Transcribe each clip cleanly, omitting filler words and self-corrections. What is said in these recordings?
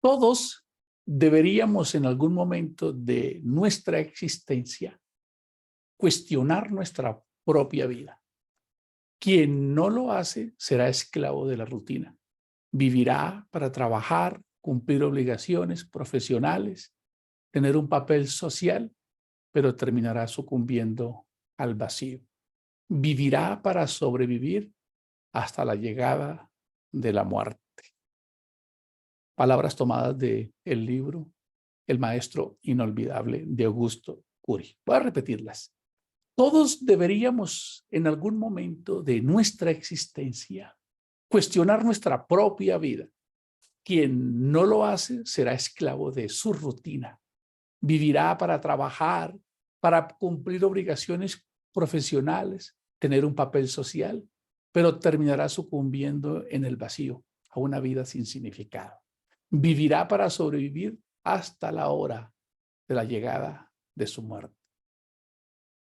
Todos deberíamos en algún momento de nuestra existencia cuestionar nuestra propia vida. Quien no lo hace será esclavo de la rutina. Vivirá para trabajar, cumplir obligaciones profesionales, tener un papel social, pero terminará sucumbiendo al vacío. Vivirá para sobrevivir hasta la llegada de la muerte. Palabras tomadas del libro El maestro inolvidable de Augusto Cury. Voy a repetirlas. Todos deberíamos en algún momento de nuestra existencia cuestionar nuestra propia vida. Quien no lo hace será esclavo de su rutina. Vivirá para trabajar, para cumplir obligaciones profesionales, tener un papel social, pero terminará sucumbiendo en el vacío, a una vida sin significado. Vivirá para sobrevivir hasta la hora de la llegada de su muerte.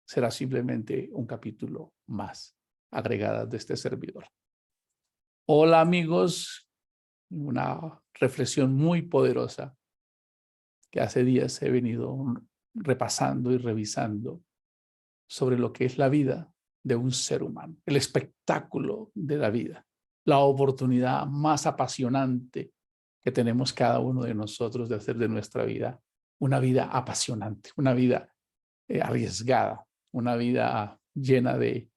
Será simplemente un capítulo más agregada de este servidor. Hola amigos, una reflexión muy poderosa que hace días he venido repasando y revisando sobre lo que es la vida de un ser humano, el espectáculo de la vida, la oportunidad más apasionante que tenemos cada uno de nosotros de hacer de nuestra vida una vida apasionante, una vida arriesgada, una vida llena de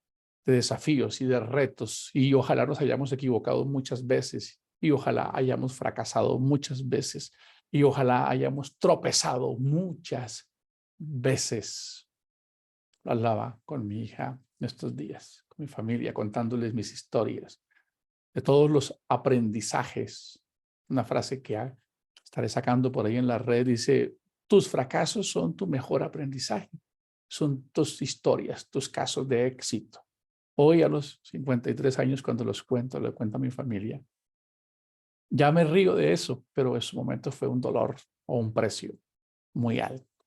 desafíos y de retos, y ojalá nos hayamos equivocado muchas veces, y ojalá hayamos fracasado muchas veces, y ojalá hayamos tropezado muchas veces. Hablaba con mi hija estos días, con mi familia, contándoles mis historias, de todos los aprendizajes. Una frase que estaré sacando por ahí en la red dice: tus fracasos son tu mejor aprendizaje, son tus historias, tus casos de éxito. Hoy a los 53 años, cuando los cuento, le cuento a mi familia, ya me río de eso, pero en su momento fue un dolor o un precio muy alto.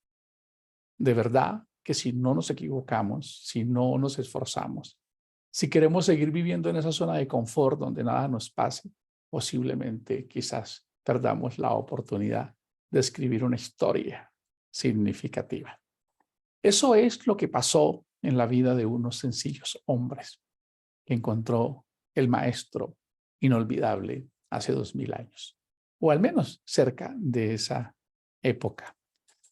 De verdad que si no nos equivocamos, si no nos esforzamos, si queremos seguir viviendo en esa zona de confort donde nada nos pase, posiblemente quizás perdamos la oportunidad de escribir una historia significativa. Eso es lo que pasó en la vida de unos sencillos hombres que encontró el maestro inolvidable hace 2000 años, o al menos cerca de esa época.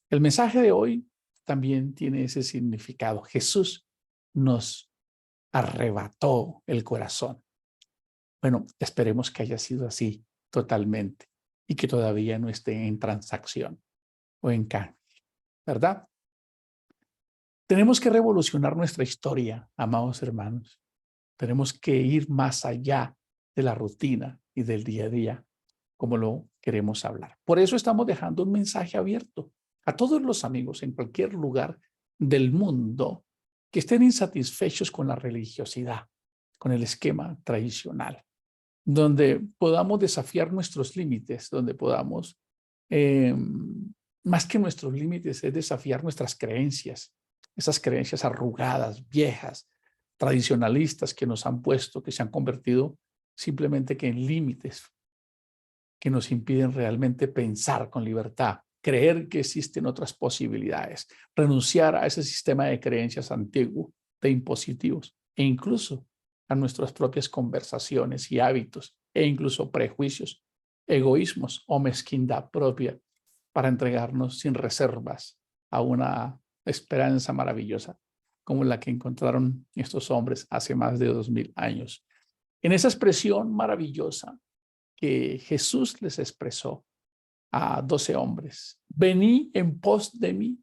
El mensaje de hoy también tiene ese significado. Jesús nos arrebató el corazón. Bueno, esperemos que haya sido así totalmente y que todavía no esté en transacción o en cambio, ¿verdad? Tenemos que revolucionar nuestra historia, amados hermanos. Tenemos que ir más allá de la rutina y del día a día, como lo queremos hablar. Por eso estamos dejando un mensaje abierto a todos los amigos en cualquier lugar del mundo que estén insatisfechos con la religiosidad, con el esquema tradicional, donde podamos desafiar nuestros límites, donde podamos, más que nuestros límites, es desafiar nuestras creencias, esas creencias arrugadas, viejas, tradicionalistas que nos han puesto, que se han convertido simplemente que en límites que nos impiden realmente pensar con libertad, creer que existen otras posibilidades, renunciar a ese sistema de creencias antiguo, de impositivos, e incluso a nuestras propias conversaciones y hábitos, e incluso prejuicios, egoísmos o mezquindad propia, para entregarnos sin reservas a una esperanza maravillosa como la que encontraron estos hombres hace más de 2000 años. En esa expresión maravillosa que Jesús les expresó a 12 hombres: vení en pos de mí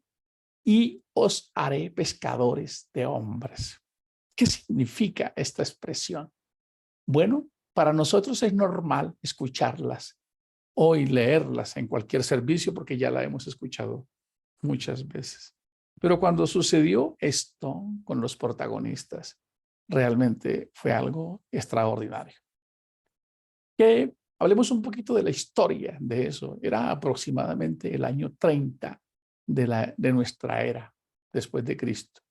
y os haré pescadores de hombres. ¿Qué significa esta expresión? Bueno, para nosotros es normal escucharlas o leerlas en cualquier servicio porque ya la hemos escuchado muchas veces. Pero cuando sucedió esto con los protagonistas, realmente fue algo extraordinario. Que hablemos un poquito de la historia de eso. Era aproximadamente el año 30 de nuestra era, después de Cristo.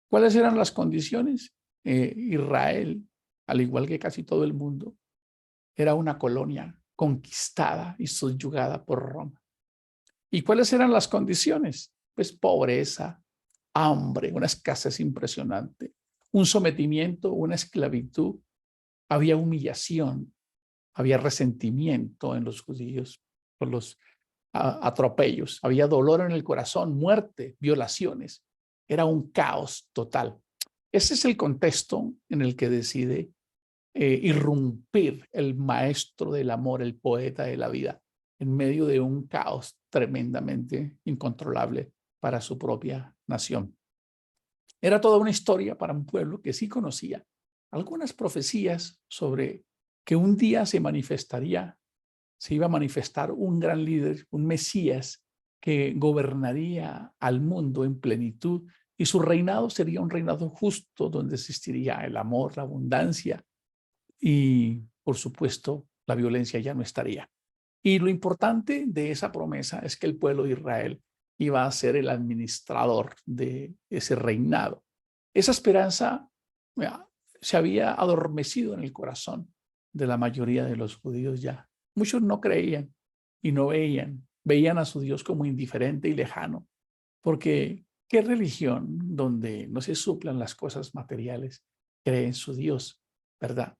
¿Cuáles eran las condiciones? Israel, al igual que casi todo el mundo, era una colonia conquistada y subyugada por Roma. ¿Y cuáles eran las condiciones? Pues pobreza, hambre, una escasez impresionante, un sometimiento, una esclavitud, había humillación, había resentimiento en los judíos por los atropellos, había dolor en el corazón, muerte, violaciones. Era un caos total. Ese es el contexto en el que decide irrumpir el maestro del amor, el poeta de la vida, en medio de un caos tremendamente incontrolable para su propia nación. Era toda una historia para un pueblo que sí conocía algunas profecías sobre que un día se iba a manifestar un gran líder, un Mesías que gobernaría al mundo en plenitud y su reinado sería un reinado justo donde existiría el amor, la abundancia y, por supuesto, la violencia ya no estaría. Y lo importante de esa promesa es que el pueblo de Israel iba a ser el administrador de ese reinado. Esa esperanza se había adormecido en el corazón de la mayoría de los judíos ya. Muchos no creían y no veían a su Dios como indiferente y lejano, porque ¿qué religión donde no se suplan las cosas materiales cree en su Dios, verdad?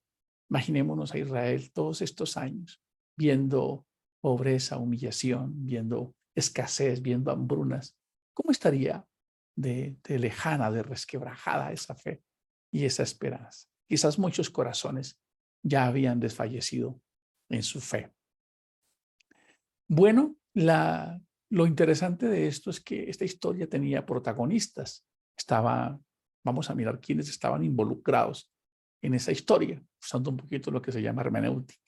Imaginémonos a Israel todos estos años viendo pobreza, humillación, viendo escasez, viendo hambrunas. ¿Cómo estaría de lejana, de resquebrajada esa fe y esa esperanza? Quizás muchos corazones ya habían desfallecido en su fe. Bueno, lo interesante de esto es que esta historia tenía protagonistas. Vamos a mirar quiénes estaban involucrados en esa historia, usando un poquito lo que se llama hermenéutica.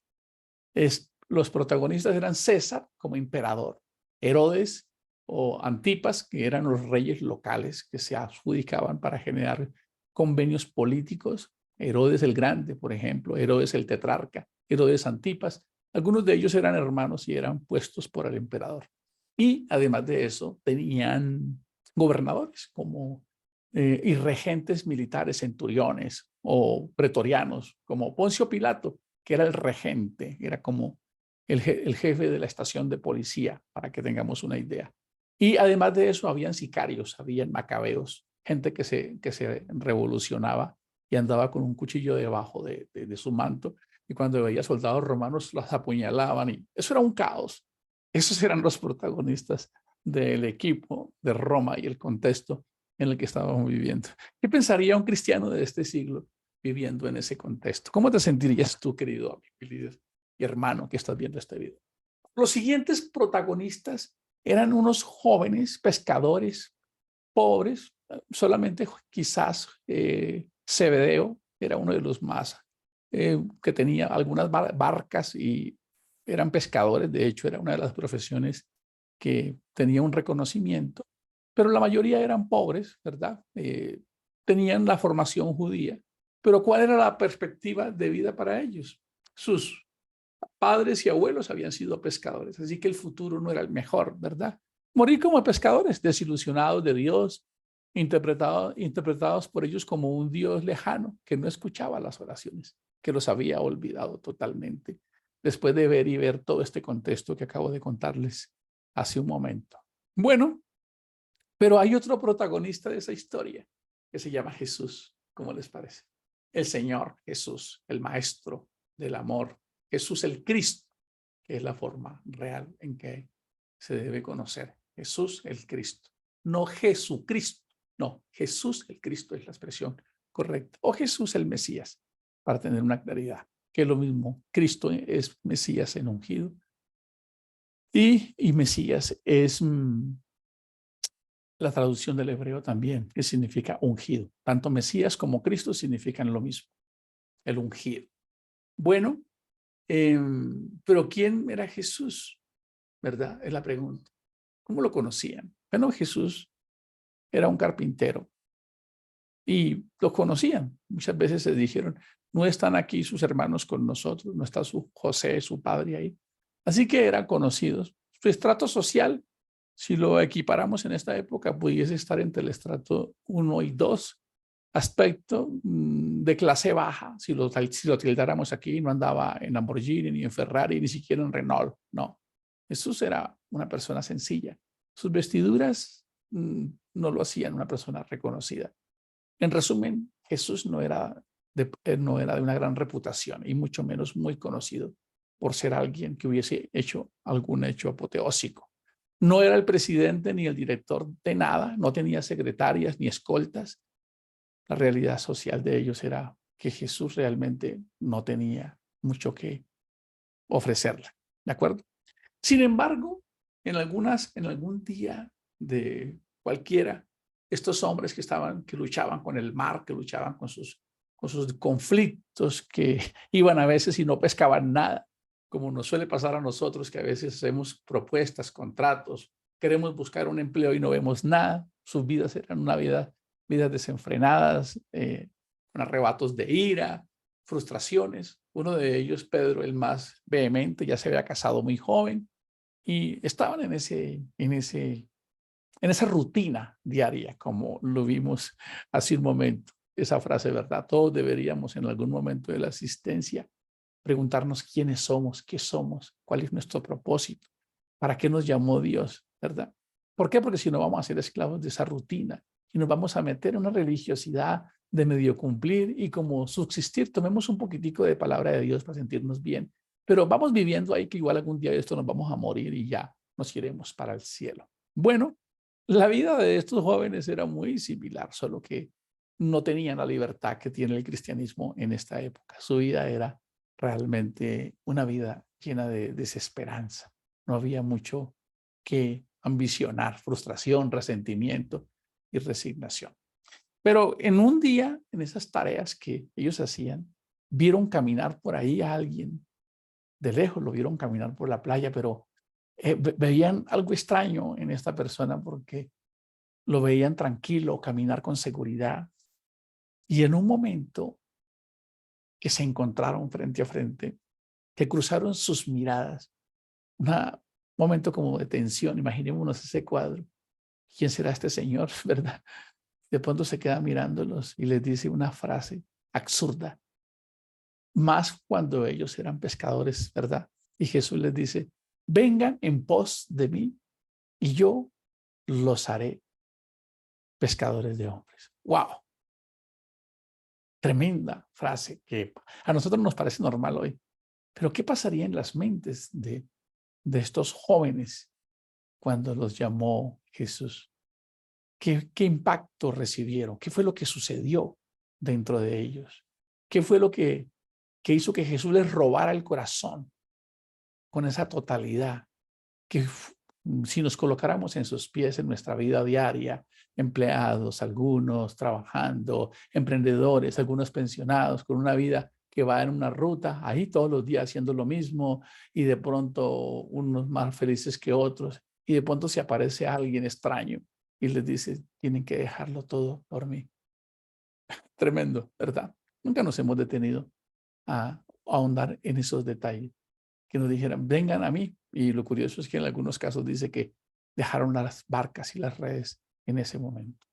Los protagonistas eran César como emperador, Herodes o Antipas, que eran los reyes locales que se adjudicaban para generar convenios políticos, Herodes el Grande, por ejemplo, Herodes el Tetrarca, Herodes Antipas. Algunos de ellos eran hermanos y eran puestos por el emperador. Y además de eso, tenían gobernadores como y regentes militares, centuriones o pretorianos, como Poncio Pilato, que era el regente, era como el jefe de la estación de policía, para que tengamos una idea. Y además de eso, habían sicarios, habían macabeos, gente que se revolucionaba y andaba con un cuchillo debajo de su manto, y cuando veía soldados romanos los apuñalaban, y eso era un caos. Esos eran los protagonistas del equipo de Roma y el contexto en el que estábamos viviendo. ¿Qué pensaría un cristiano de este siglo viviendo en ese contexto? ¿Cómo te sentirías tú, querido amigo y hermano que estás viendo este video? Los siguientes protagonistas eran unos jóvenes pescadores pobres, solamente quizás Zebedeo era uno de los más que tenía algunas barcas y eran pescadores. De hecho, era una de las profesiones que tenía un reconocimiento, pero la mayoría eran pobres, ¿verdad? Tenían la formación judía, pero ¿cuál era la perspectiva de vida para ellos? Sus padres y abuelos habían sido pescadores, así que el futuro no era el mejor, ¿verdad? Morir como pescadores, desilusionados de Dios, interpretados por ellos como un Dios lejano que no escuchaba las oraciones, que los había olvidado totalmente, después de ver todo este contexto que acabo de contarles hace un momento. Bueno, pero hay otro protagonista de esa historia que se llama Jesús. ¿Cómo les parece? El Señor Jesús, el Maestro del amor, Jesús el Cristo, que es la forma real en que se debe conocer. Jesús el Cristo, no Jesucristo, no, Jesús el Cristo es la expresión correcta, o Jesús el Mesías, para tener una claridad, que es lo mismo. Cristo es Mesías en ungido y Mesías es la traducción del hebreo también, que significa ungido. Tanto Mesías como Cristo significan lo mismo, el ungido. Bueno, pero ¿quién era Jesús? ¿Verdad? Es la pregunta. ¿Cómo lo conocían? Bueno, Jesús era un carpintero y lo conocían. Muchas veces se dijeron, no están aquí sus hermanos con nosotros, no está su José, su padre ahí. Así que eran conocidos. Su estrato social, si lo equiparamos en esta época, pudiese estar entre el estrato 1 y 2, aspecto de clase baja, si lo tildáramos aquí, no andaba en Lamborghini, ni en Ferrari, ni siquiera en Renault, no. Jesús era una persona sencilla. Sus vestiduras no lo hacían una persona reconocida. En resumen, Jesús no era no era de una gran reputación y mucho menos muy conocido por ser alguien que hubiese hecho algún hecho apoteósico. No era el presidente ni el director de nada, no tenía secretarias ni escoltas. La realidad social de ellos era que Jesús realmente no tenía mucho que ofrecerle, ¿de acuerdo? Sin embargo, en algún día de cualquiera, estos hombres que luchaban con el mar, que luchaban con sus conflictos, que iban a veces y no pescaban nada, como nos suele pasar a nosotros, que a veces hacemos propuestas, contratos, queremos buscar un empleo y no vemos nada. Sus vidas eran vidas desenfrenadas, con arrebatos de ira, frustraciones. Uno de ellos, Pedro, el más vehemente, ya se había casado muy joven y estaban en esa rutina diaria, como lo vimos hace un momento. Esa frase, ¿verdad? Todos deberíamos en algún momento de la existencia preguntarnos quiénes somos, qué somos, cuál es nuestro propósito, para qué nos llamó Dios, ¿verdad? ¿Por qué? Porque si no vamos a ser esclavos de esa rutina y nos vamos a meter en una religiosidad de medio cumplir y como subsistir, tomemos un poquitico de palabra de Dios para sentirnos bien, pero vamos viviendo ahí que igual algún día de esto nos vamos a morir y ya nos iremos para el cielo. Bueno, la vida de estos jóvenes era muy similar, solo que no tenían la libertad que tiene el cristianismo en esta época. Su vida era realmente una vida llena de desesperanza. No había mucho que ambicionar, frustración, resentimiento y resignación. Pero en un día, en esas tareas que ellos hacían, vieron caminar por ahí a alguien. De lejos lo vieron caminar por la playa, pero veían algo extraño en esta persona porque lo veían tranquilo, caminar con seguridad. Y en un momento que se encontraron frente a frente, que cruzaron sus miradas, un momento como de tensión, imaginémonos ese cuadro. ¿Quién será este señor, verdad? De pronto se queda mirándolos y les dice una frase absurda, más cuando ellos eran pescadores, ¿verdad? Y Jesús les dice, vengan en pos de mí y yo los haré pescadores de hombres. ¡Wow! Tremenda frase que a nosotros nos parece normal hoy. Pero ¿qué pasaría en las mentes de estos jóvenes cuando los llamó Jesús? ¿Qué impacto recibieron? ¿Qué fue lo que sucedió dentro de ellos? ¿Qué fue lo que hizo que Jesús les robara el corazón con esa totalidad? Que si nos colocáramos en sus pies en nuestra vida diaria, empleados, algunos trabajando, emprendedores, algunos pensionados, con una vida que va en una ruta, ahí todos los días haciendo lo mismo y de pronto unos más felices que otros y de pronto se aparece alguien extraño y les dice, tienen que dejarlo todo por mí. Tremendo, ¿verdad? Nunca nos hemos detenido a ahondar en esos detalles, que nos dijeran, vengan a mí. Y lo curioso es que en algunos casos dice que dejaron las barcas y las redes en ese momento.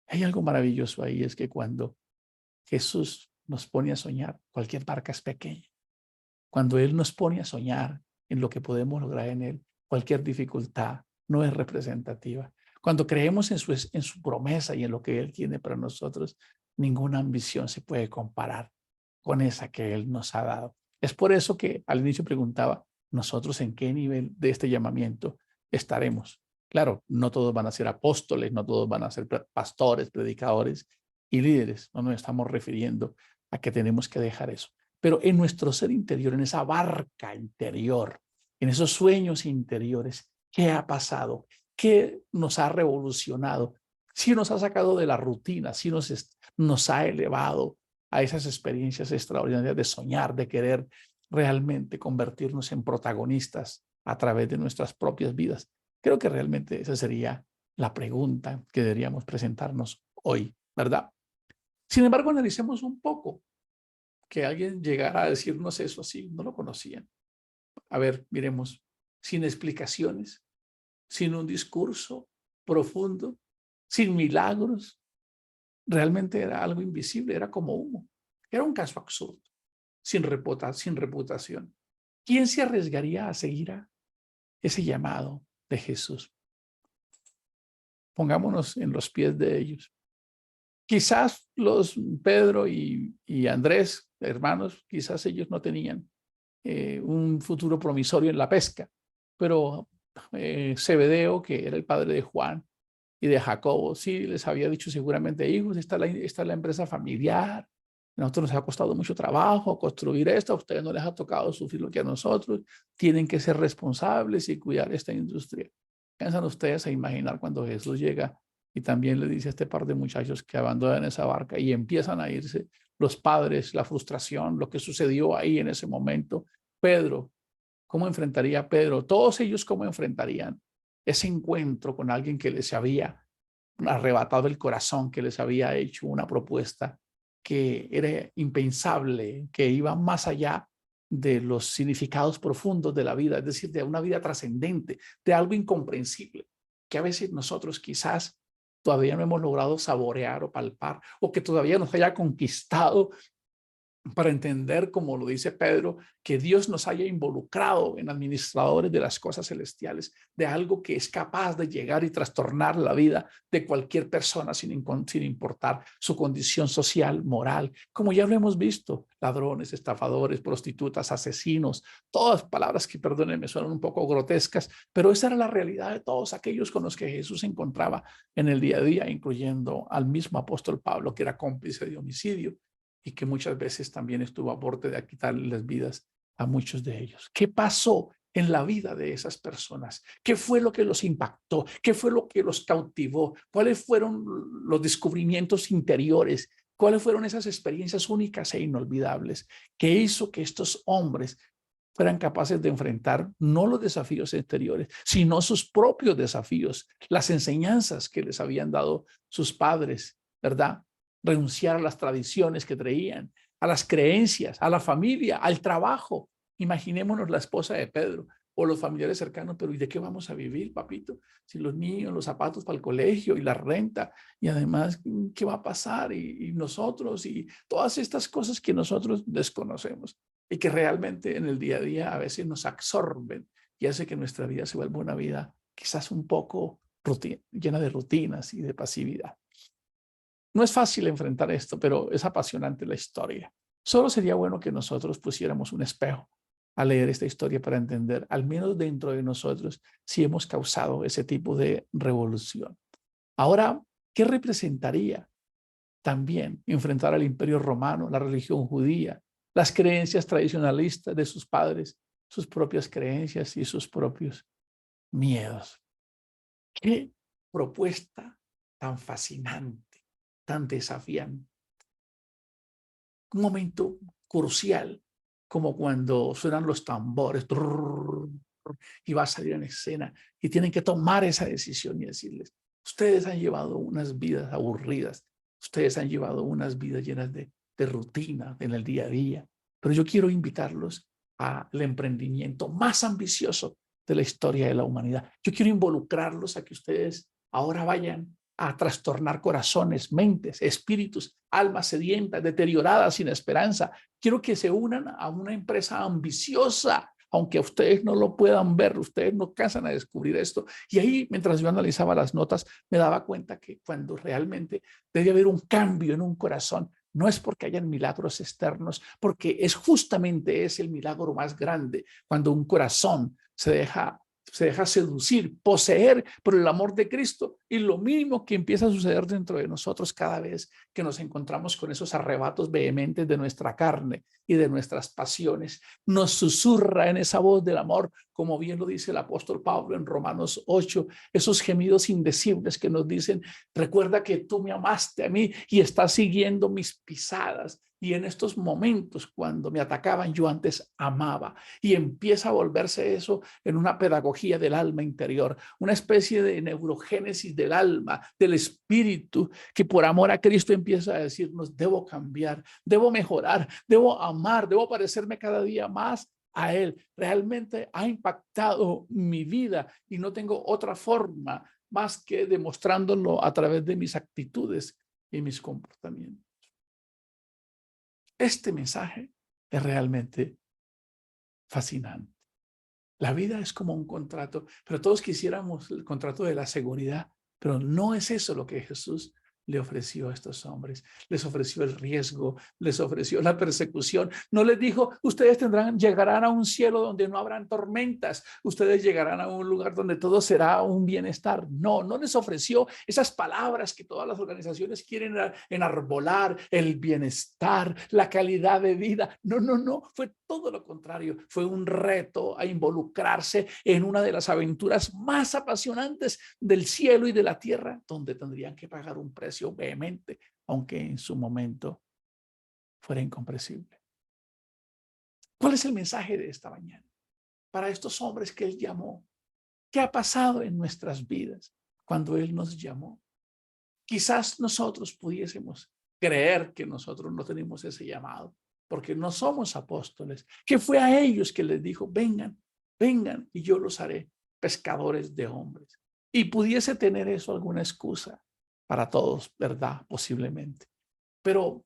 Hay algo maravilloso ahí, es que cuando Jesús nos pone a soñar, cualquier barca es pequeña. Cuando Él nos pone a soñar en lo que podemos lograr en Él, cualquier dificultad no es representativa. Cuando creemos en su promesa y en lo que Él tiene para nosotros, ninguna ambición se puede comparar con esa que Él nos ha dado. Es por eso que al inicio preguntaba, ¿nosotros en qué nivel de este llamamiento estaremos? Claro, no todos van a ser apóstoles, no todos van a ser pastores, predicadores y líderes. No nos estamos refiriendo a que tenemos que dejar eso. Pero en nuestro ser interior, en esa barca interior, en esos sueños interiores, ¿qué ha pasado? ¿Qué nos ha revolucionado? Sí nos ha sacado de la rutina, sí nos ha elevado a esas experiencias extraordinarias de soñar, de querer realmente convertirnos en protagonistas a través de nuestras propias vidas. Creo que realmente esa sería la pregunta que deberíamos presentarnos hoy, ¿verdad? Sin embargo, analicemos un poco que alguien llegara a decirnos eso así, no lo conocían. A ver, miremos, sin explicaciones, sin un discurso profundo, sin milagros, realmente era algo invisible, era como humo. Era un caso absurdo, sin reputación. ¿Quién se arriesgaría a seguir a ese llamado de Jesús? Pongámonos en los pies de ellos. Quizás los Pedro y Andrés, hermanos, quizás ellos no tenían un futuro promisorio en la pesca, pero Zebedeo, que era el padre de Juan y de Jacobo, sí les había dicho seguramente: hijos, esta es la empresa familiar, a nosotros nos ha costado mucho trabajo construir esto, a ustedes no les ha tocado sufrir lo que a nosotros, tienen que ser responsables y cuidar esta industria. ¿Piensan ustedes a imaginar cuando Jesús llega y también le dice a este par de muchachos que abandonan esa barca y empiezan a irse los padres, la frustración, lo que sucedió ahí en ese momento? Pedro, ¿cómo enfrentaría Pedro? Todos ellos, ¿cómo enfrentarían ese encuentro con alguien que les había arrebatado el corazón, que les había hecho una propuesta que era impensable, que iba más allá de los significados profundos de la vida, es decir, de una vida trascendente, de algo incomprensible, que a veces nosotros quizás todavía no hemos logrado saborear o palpar, o que todavía nos haya conquistado para entender, como lo dice Pedro, que Dios nos haya involucrado en administradores de las cosas celestiales, de algo que es capaz de llegar y trastornar la vida de cualquier persona sin importar su condición social, moral, como ya lo hemos visto: ladrones, estafadores, prostitutas, asesinos, todas palabras que, perdónenme, suenan un poco grotescas, pero esa era la realidad de todos aquellos con los que Jesús se encontraba en el día a día, incluyendo al mismo apóstol Pablo, que era cómplice de homicidio y que muchas veces también estuvo a borde de quitarle las vidas a muchos de ellos. ¿Qué pasó en la vida de esas personas? ¿Qué fue lo que los impactó? ¿Qué fue lo que los cautivó? ¿Cuáles fueron los descubrimientos interiores? ¿Cuáles fueron esas experiencias únicas e inolvidables que hizo que estos hombres fueran capaces de enfrentar no los desafíos exteriores, sino sus propios desafíos, las enseñanzas que les habían dado sus padres, ¿verdad? Renunciar a las tradiciones que traían, a las creencias, a la familia, al trabajo. Imaginémonos la esposa de Pedro o los familiares cercanos: pero ¿y de qué vamos a vivir, papito? Si los niños, los zapatos para el colegio y la renta, y además, ¿qué va a pasar? Y nosotros, y todas estas cosas que nosotros desconocemos y que realmente en el día a día a veces nos absorben y hace que nuestra vida se vuelva una vida quizás un poco llena de rutinas y de pasividad. No es fácil enfrentar esto, pero es apasionante la historia. Solo sería bueno que nosotros pusiéramos un espejo a leer esta historia para entender, al menos dentro de nosotros, si hemos causado ese tipo de revolución. Ahora, ¿qué representaría también enfrentar al Imperio Romano, la religión judía, las creencias tradicionalistas de sus padres, sus propias creencias y sus propios miedos? ¡Qué propuesta tan fascinante, tan desafiante! Un momento crucial, como cuando suenan los tambores y va a salir en escena y tienen que tomar esa decisión y decirles: ustedes han llevado unas vidas aburridas, ustedes han llevado unas vidas llenas de rutina en el día a día, pero yo quiero invitarlos al emprendimiento más ambicioso de la historia de la humanidad. Yo quiero involucrarlos a que ustedes ahora vayan a trastornar corazones, mentes, espíritus, almas sedientas, deterioradas, sin esperanza. Quiero que se unan a una empresa ambiciosa, aunque ustedes no lo puedan ver, ustedes no cansan a descubrir esto. Y ahí, mientras yo analizaba las notas, me daba cuenta que cuando realmente debe haber un cambio en un corazón, no es porque hayan milagros externos, porque es justamente ese el milagro más grande, cuando un corazón se deja seducir, poseer por el amor de Cristo, y lo mínimo que empieza a suceder dentro de nosotros cada vez que nos encontramos con esos arrebatos vehementes de nuestra carne y de nuestras pasiones, nos susurra en esa voz del amor, como bien lo dice el apóstol Pablo en Romanos 8, esos gemidos indecibles que nos dicen: recuerda que tú me amaste a mí y estás siguiendo mis pisadas. Y en estos momentos, cuando me atacaban, yo antes amaba. Y empieza a volverse eso en una pedagogía del alma interior, una especie de neurogénesis del alma, del espíritu, que por amor a Cristo empieza a decirnos: debo cambiar, debo mejorar, debo amar, debo parecerme cada día más a Él. Realmente ha impactado mi vida y no tengo otra forma más que demostrándolo a través de mis actitudes. y mis comportamientos. Este mensaje es realmente fascinante. La vida es como un contrato, pero todos quisiéramos el contrato de la seguridad, pero no es eso lo que Jesús le ofreció a estos hombres. Les ofreció el riesgo, les ofreció la persecución. No les dijo, ustedes llegarán a un cielo donde no habrán tormentas, ustedes llegarán a un lugar donde todo será un bienestar. No, no les ofreció esas palabras que todas las organizaciones quieren enarbolar, el bienestar, la calidad de vida. No, no, no, fue todo lo contrario. Fue un reto a involucrarse en una de las aventuras más apasionantes del cielo y de la tierra, donde tendrían que pagar un precio vehemente, aunque en su momento fuera incomprensible. ¿Cuál es el mensaje de esta mañana? Para estos hombres que Él llamó, ¿qué ha pasado en nuestras vidas cuando Él nos llamó? Quizás nosotros pudiésemos creer que nosotros no tenemos ese llamado, porque no somos apóstoles, que fue a ellos que les dijo, vengan, vengan y yo los haré pescadores de hombres. Y pudiese tener eso alguna excusa para todos, ¿verdad? Posiblemente. Pero,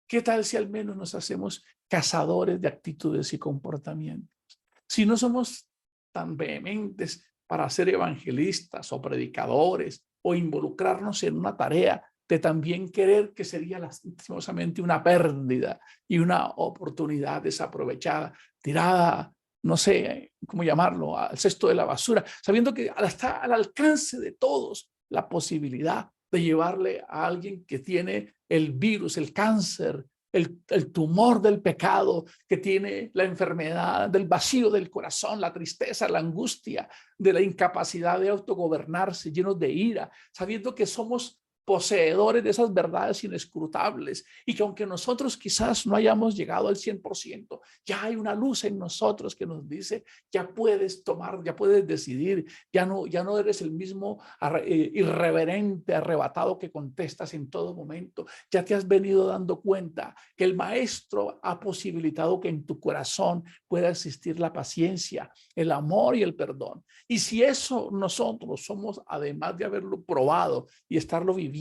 ¿qué tal si al menos nos hacemos cazadores de actitudes y comportamientos? Si no somos tan vehementes para ser evangelistas o predicadores o involucrarnos en una tarea de también querer que sería lastimosamente una pérdida y una oportunidad desaprovechada, tirada, no sé cómo llamarlo, al cesto de la basura, sabiendo que está al alcance de todos la posibilidad de llevarle a alguien que tiene el virus, el cáncer, el tumor del pecado, que tiene la enfermedad del vacío del corazón, la tristeza, la angustia, de la incapacidad de autogobernarse, llenos de ira, sabiendo que somos poseedores de esas verdades inescrutables y que aunque nosotros quizás no hayamos llegado al 100%, ya hay una luz en nosotros que nos dice, ya puedes tomar, ya puedes decidir, ya no eres el mismo irreverente, arrebatado que contestas en todo momento, ya te has venido dando cuenta que el Maestro ha posibilitado que en tu corazón pueda existir la paciencia, el amor y el perdón. Y si eso nosotros somos, además de haberlo probado y estarlo viviendo,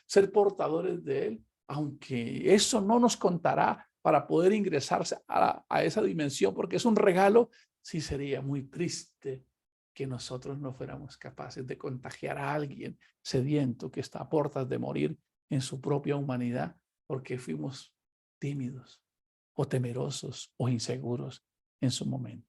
ser portadores de él, aunque eso no nos contará para poder ingresar a esa dimensión, porque es un regalo, sí sería muy triste que nosotros no fuéramos capaces de contagiar a alguien sediento que está a puertas de morir en su propia humanidad, porque fuimos tímidos o temerosos o inseguros en su momento.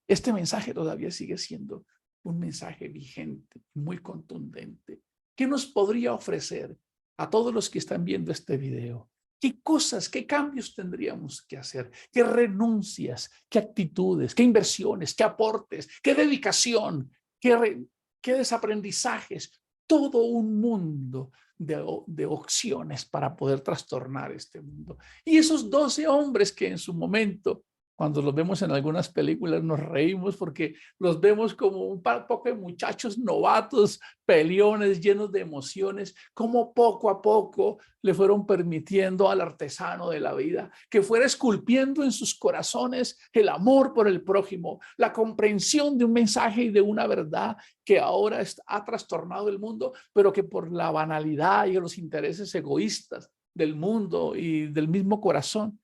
Este mensaje todavía sigue siendo un mensaje vigente, muy contundente. ¿Qué nos podría ofrecer a todos los que están viendo este video? ¿Qué cosas, qué cambios tendríamos que hacer? ¿Qué renuncias, qué actitudes, qué inversiones, qué aportes, qué dedicación, qué desaprendizajes? Todo un mundo de opciones para poder trastornar este mundo. Y esos 12 hombres que en su momento, cuando los vemos en algunas películas, nos reímos porque los vemos como un poco de muchachos novatos, peleones, llenos de emociones, como poco a poco le fueron permitiendo al artesano de la vida que fuera esculpiendo en sus corazones el amor por el prójimo, la comprensión de un mensaje y de una verdad que ahora ha trastornado el mundo, pero que por la banalidad y los intereses egoístas del mundo y del mismo corazón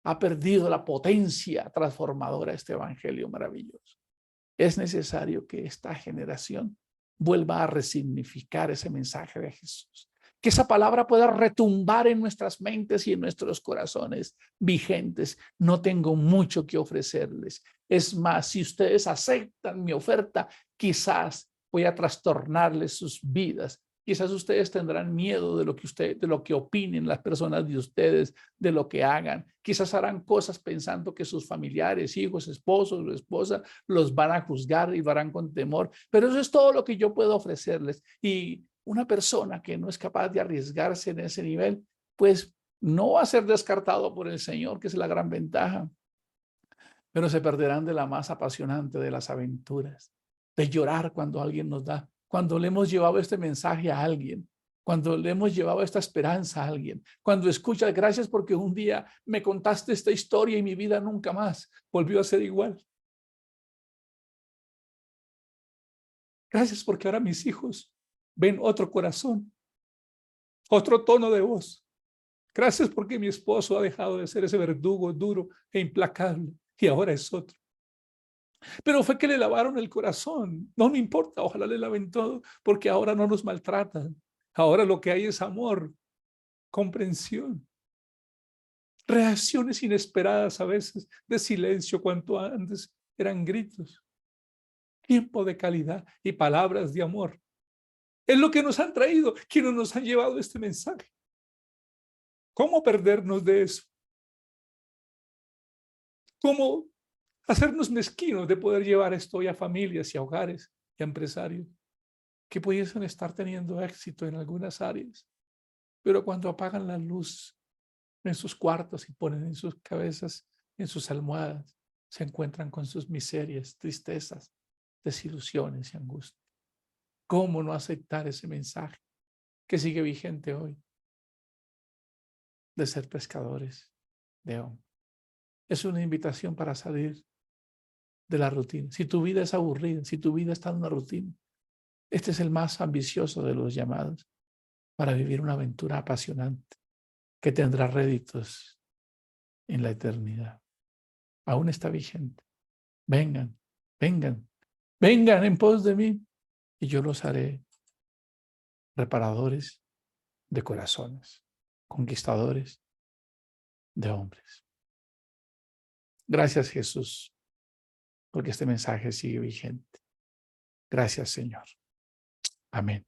ha perdido la potencia transformadora de este evangelio maravilloso. Es necesario que esta generación vuelva a resignificar ese mensaje de Jesús. Que esa palabra pueda retumbar en nuestras mentes y en nuestros corazones vigentes. No tengo mucho que ofrecerles. Es más, si ustedes aceptan mi oferta, quizás voy a trastornarles sus vidas. Quizás ustedes tendrán miedo de lo que opinen las personas de ustedes, de lo que hagan. Quizás harán cosas pensando que sus familiares, hijos, esposos o esposas los van a juzgar y lo harán con temor. Pero eso es todo lo que yo puedo ofrecerles. Y una persona que no es capaz de arriesgarse en ese nivel, pues no va a ser descartado por el Señor, que es la gran ventaja. Pero se perderán de la más apasionante de las aventuras, de llorar cuando alguien nos da, cuando le hemos llevado este mensaje a alguien, cuando le hemos llevado esta esperanza a alguien, cuando escucha, gracias porque un día me contaste esta historia y mi vida nunca más volvió a ser igual. Gracias porque ahora mis hijos ven otro corazón. otro tono de voz. Gracias porque mi esposo ha dejado de ser ese verdugo duro e implacable y ahora es otro. Pero fue que le lavaron el corazón. No me importa, ojalá le laven todo, porque ahora no nos maltratan. Ahora lo que hay es amor, comprensión, reacciones inesperadas a veces de silencio, cuanto antes eran gritos. Tiempo de calidad y palabras de amor. Es lo que nos han traído, quienes nos han llevado este mensaje. ¿Cómo perdernos de eso? ¿Cómo hacernos mezquinos de poder llevar esto hoy a familias y a hogares y a empresarios que pudiesen estar teniendo éxito en algunas áreas, pero cuando apagan la luz en sus cuartos y ponen en sus cabezas, en sus almohadas, se encuentran con sus miserias, tristezas, desilusiones y angustia? ¿Cómo no aceptar ese mensaje que sigue vigente hoy de ser pescadores de hombres? Es una invitación para salir de la rutina. Si tu vida es aburrida, si tu vida está en una rutina, este es el más ambicioso de los llamados para vivir una aventura apasionante que tendrá réditos en la eternidad. Aún está vigente. Vengan, vengan, vengan en pos de mí y yo los haré reparadores de corazones, conquistadores de hombres. Gracias, Jesús, porque este mensaje sigue vigente. Gracias, Señor. Amén.